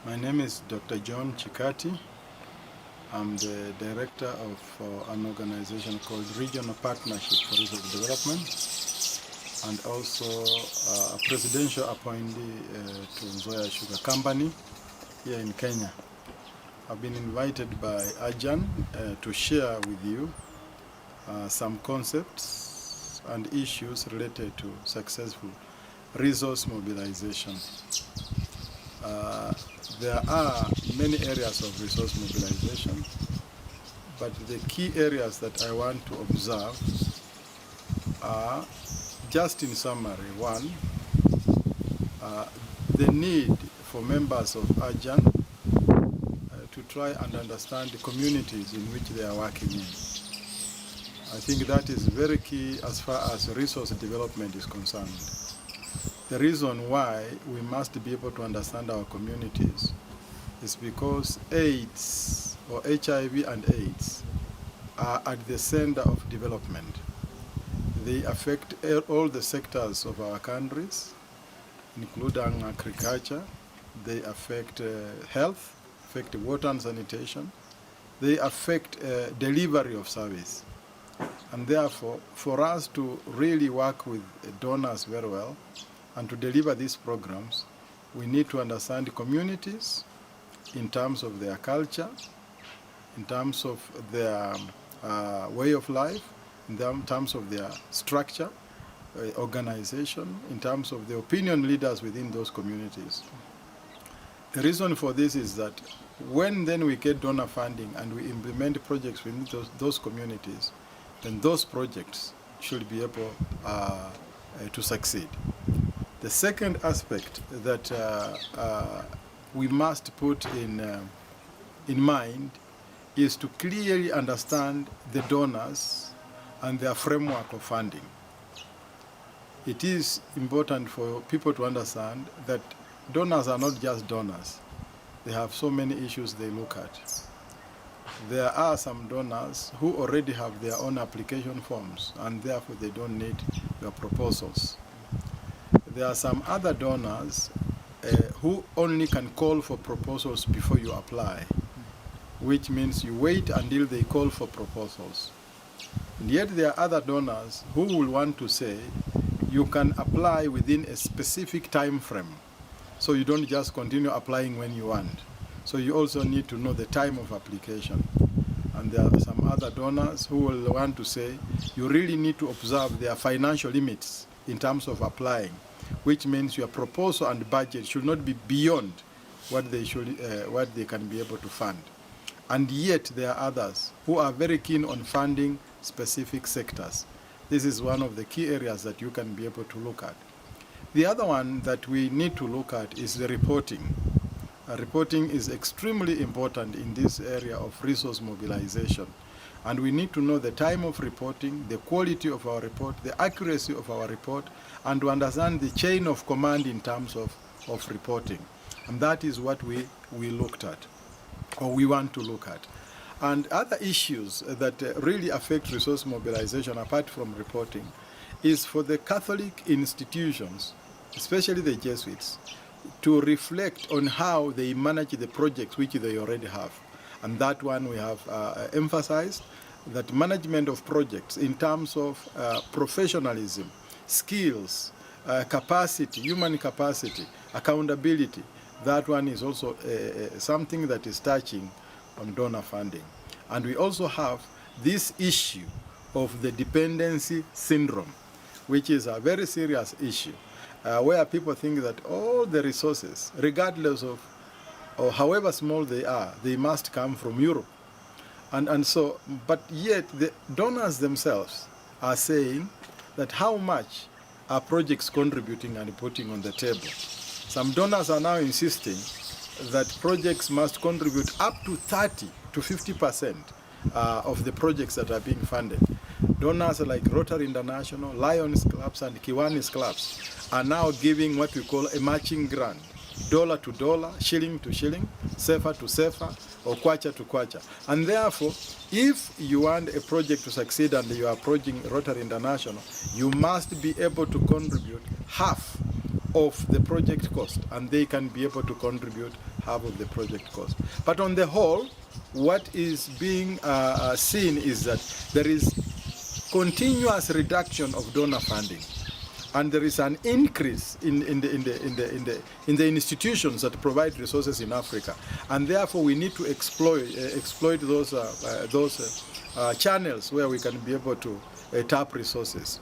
My name is Dr. John Chikati. I'm the director of an organization called Regional Partnership for Resource Development, and also a presidential appointee to Nzoia Sugar Company here in Kenya. I've been invited by Ajan'S to share with you some concepts and issues related to successful resource mobilization. There are many areas of resource mobilization, but the key areas that I want to observe are, just in summary, one, the need for members of Ajan'S to try and understand the communities in which they are working in. I think that is very key as far as resource development is concerned. The reason why we must be able to understand our communities is because AIDS, or HIV and AIDS, are at the center of development. They affect all the sectors of our countries, including agriculture. They affect health, affect water and sanitation. They affect delivery of service. And therefore, for us to really work with donors very well, and to deliver these programs, we need to understand the communities in terms of their culture, in terms of their way of life, in terms of their structure, organization, in terms of the opinion leaders within those communities. The reason for this is that when then we get donor funding and we implement projects within those communities, then those projects should be able to succeed. The second aspect that we must put in mind is to clearly understand the donors and their framework of funding. It is important for people to understand that donors are not just donors. They have so many issues they look at. There are some donors who already have their own application forms, and therefore they don't need your proposals. There are some other donors who only can call for proposals before you apply, which means you wait until they call for proposals. And yet there are other donors who will want to say you can apply within a specific time frame, so you don't just continue applying when you want. So you also need to know the time of application. And there are some other donors who will want to say you really need to observe their financial limits in terms of applying, which means your proposal and budget should not be beyond what they can be able to fund. And yet there are others who are very keen on funding specific sectors. This is one of the key areas that you can be able to look at. The other one that we need to look at is the reporting. Reporting is extremely important in this area of resource mobilization. And we need to know the time of reporting, the quality of our report, the accuracy of our report, and to understand the chain of command in terms of reporting. And that is what we looked at, or we want to look at. And other issues that really affect resource mobilization, apart from reporting, is for the Catholic institutions, especially the Jesuits, to reflect on how they manage the projects which they already have. And that one we have emphasized, that management of projects in terms of professionalism, skills, capacity, human capacity, accountability, that one is also something that is touching on donor funding. And we also have this issue of the dependency syndrome, which is a very serious issue, where people think that all the resources, regardless of or however small they are, they must come from Europe. And so, but yet the donors themselves are saying that how much are projects contributing and putting on the table. Some donors are now insisting that projects must contribute up to 30 to 50% of the projects that are being funded. Donors like Rotary International, Lions Clubs, and Kiwanis Clubs are now giving what we call a matching grant. Dollar to dollar, shilling to shilling, sefa to sefa, or kwacha to kwacha. And therefore, if you want a project to succeed and you are approaching Rotary International, you must be able to contribute half of the project cost, and they can be able to contribute half of the project cost. But on the whole, what is being seen is that there is continuous reduction of donor funding, and there is an increase in the institutions that provide resources in Africa, and therefore we need to exploit those channels where we can be able to tap resources.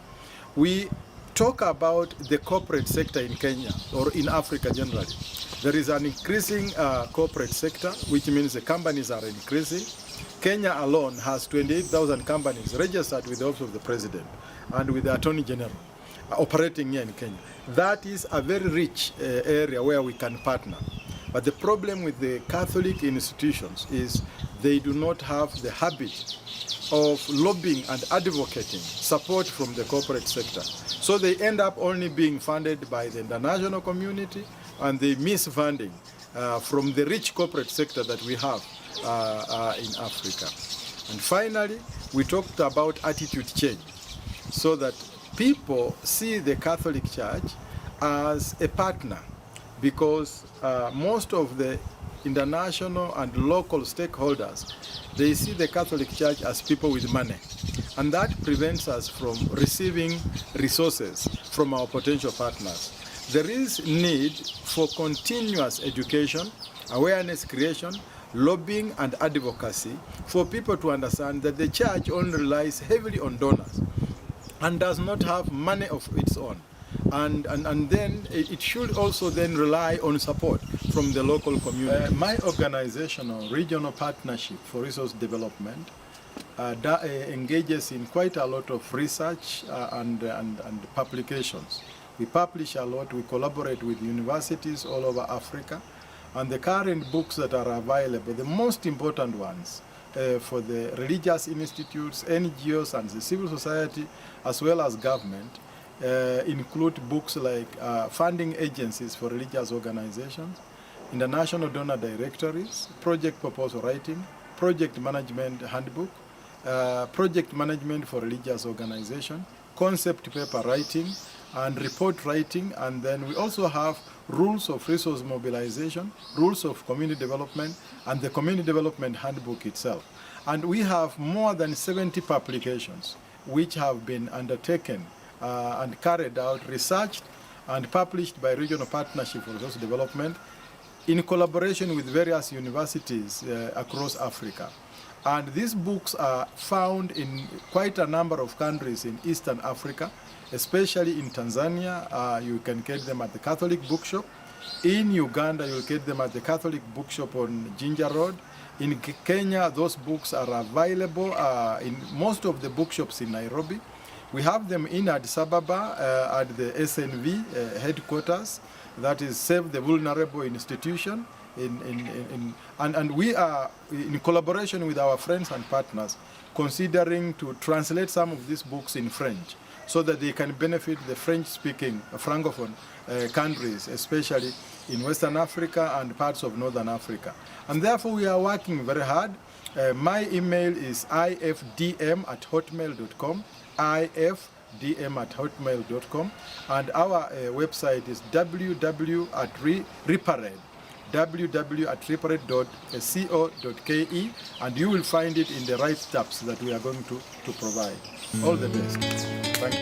We talk about the corporate sector in Kenya, or in Africa generally. There is an increasing corporate sector, which means the companies are increasing. Kenya alone has 28,000 companies registered with the Office of the President and with the Attorney General operating here in Kenya. That is a very rich area where we can partner. But the problem with the Catholic institutions is they do not have the habit of lobbying and advocating support from the corporate sector. So they end up only being funded by the international community, and they miss funding from the rich corporate sector that we have in Africa. And finally, we talked about attitude change, so that people see the Catholic Church as a partner, because most of the international and local stakeholders, they see the Catholic Church as people with money. And that prevents us from receiving resources from our potential partners. There is need for continuous education, awareness creation, lobbying and advocacy for people to understand that the church only relies heavily on donors and does not have money of its own. And then it should also then rely on support from the local community. My organization, or Regional Partnership for Resource Development, engages in quite a lot of research and publications. We publish a lot, we collaborate with universities all over Africa, and the current books that are available, the most important ones for the religious institutes, NGOs and the civil society, as well as government, include books like funding agencies for religious organizations, international donor directories, project proposal writing, project management handbook, project management for religious organization, concept paper writing, and report writing. And then we also have rules of resource mobilization, rules of community development, and the community development handbook itself. And we have more than 70 publications which have been undertaken and carried out, researched and published by Regional Partnership for Resource Development in collaboration with various universities across Africa. And these books are found in quite a number of countries in Eastern Africa, especially in Tanzania. You can get them at the Catholic Bookshop. In Uganda, you'll get them at the Catholic Bookshop on Jinja Road. In Kenya, those books are available in most of the bookshops in Nairobi. We have them in Addis Ababa at the SNV headquarters, that is Save the Vulnerable Institution. And we are, in collaboration with our friends and partners, considering to translate some of these books in French so that they can benefit the French-speaking Francophone countries, especially in Western Africa and parts of Northern Africa. And therefore we are working very hard. My email is ifdm@hotmail.com, ifdm@hotmail.com, and our website is www.reparate.co.ke, and you will find it in the right steps that we are going to provide. All the best. Thank you.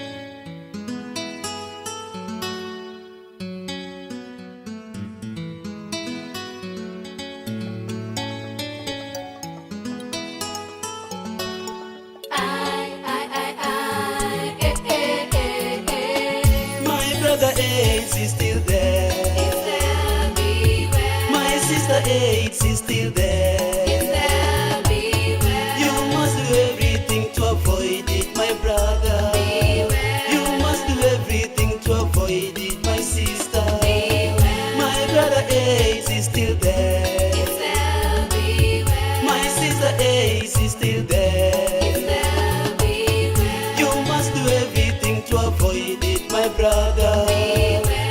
AIDS is still there. It's there, beware. My sister AIDS is still there. It's there, beware. You must do everything to avoid it, my brother. Beware. You must do everything to avoid it, my sister. Beware. My brother AIDS is still there. It's there, beware. My sister AIDS is still there. It's there, beware. You must do everything to avoid it, my brother.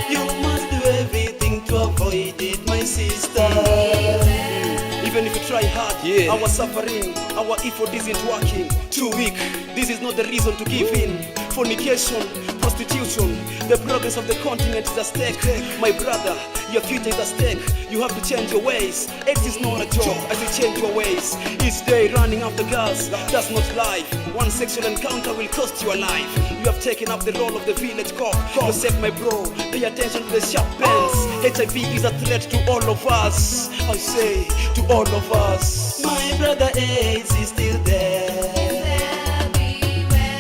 You must do everything to avoid it, my sister. Even if you try hard, yeah. Yeah. Our suffering, our effort isn't working. Too weak, this is not the reason to give in. Fornication, prostitution, the progress of the continent is at stake. My brother, your future is at stake. You have to change your ways. It is not a joke as you change your ways. Each day running after girls, that's not life. One sexual encounter will cost you a life. You have taken up the role of the village cop. You said, my bro, pay attention to the sharp bends. HIV is a threat to all of us. I say, to all of us. My brother AIDS is still there.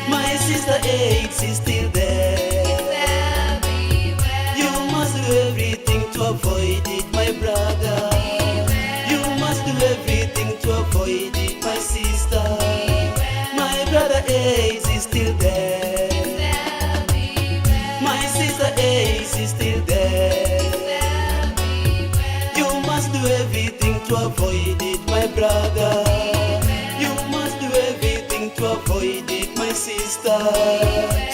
My sister AIDS is still there. You must do everything to avoid it, my brother. You must do everything to avoid it, my sister. My brother AIDS is still there. My sister AIDS is still there. You must do everything to avoid it, my brother. You must do everything to avoid it, my sister.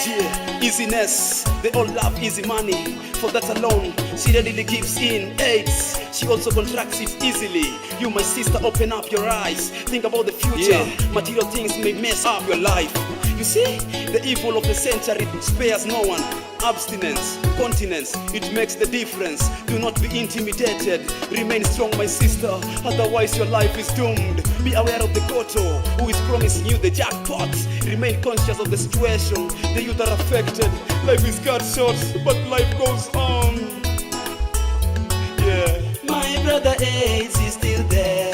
Yeah, easiness, they all love easy money. For that alone, she readily gives in AIDS. She also contracts it easily. You, my sister, open up your eyes. Think about the future. Yeah. Material things may mess up your life. You see, the evil of the century spares no one. Abstinence, continence, it makes the difference. Do not be intimidated. Remain strong, my sister, otherwise your life is doomed. Be aware of the Koto, who is promising you the jackpot. Remain conscious of the situation. The youth are affected. Life is cut short, but life goes on. Yeah. My brother AIDS is still there.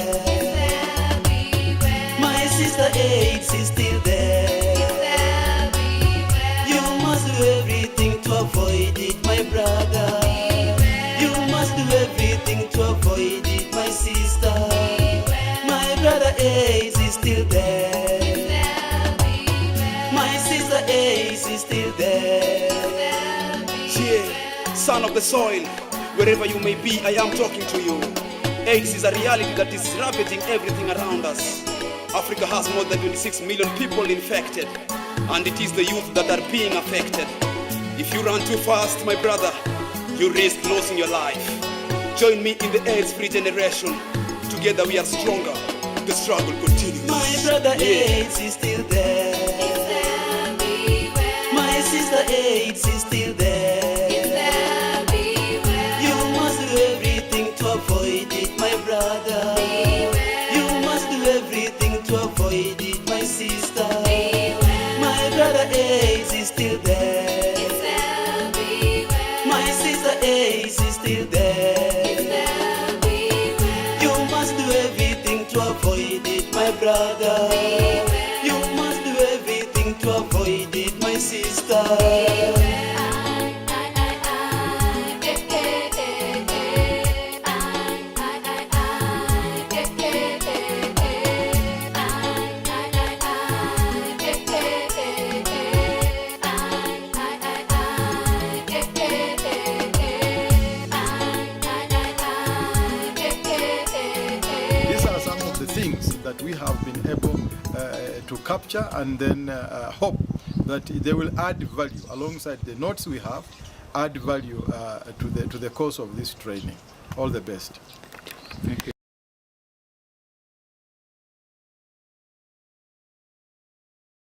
My sister AIDS is still there. You must do everything to avoid it, my brother. You must do everything to avoid it, my sister. My brother AIDS is still there. My sister AIDS is still there. Yeah, son of the soil, wherever you may be, I am talking to you. AIDS is a reality that is ravaging everything around us. Africa has more than 26 million people infected, and it is the youth that are being affected. If you run too fast, my brother, you risk losing your life. Join me in the AIDS-free generation. Together we are stronger. The struggle continues. My brother AIDS is still there. My sister AIDS is still there. You must do everything to avoid it, my brother. You must do everything to avoid it, my sister. My brother AIDS is still there. My sister AIDS is still there. You must do everything to avoid it, my brother. You must do everything to avoid it, my sister. Things that we have been able to capture, and then hope that they will add value alongside the notes we have, add value to the course of this training. All the best. Thank you.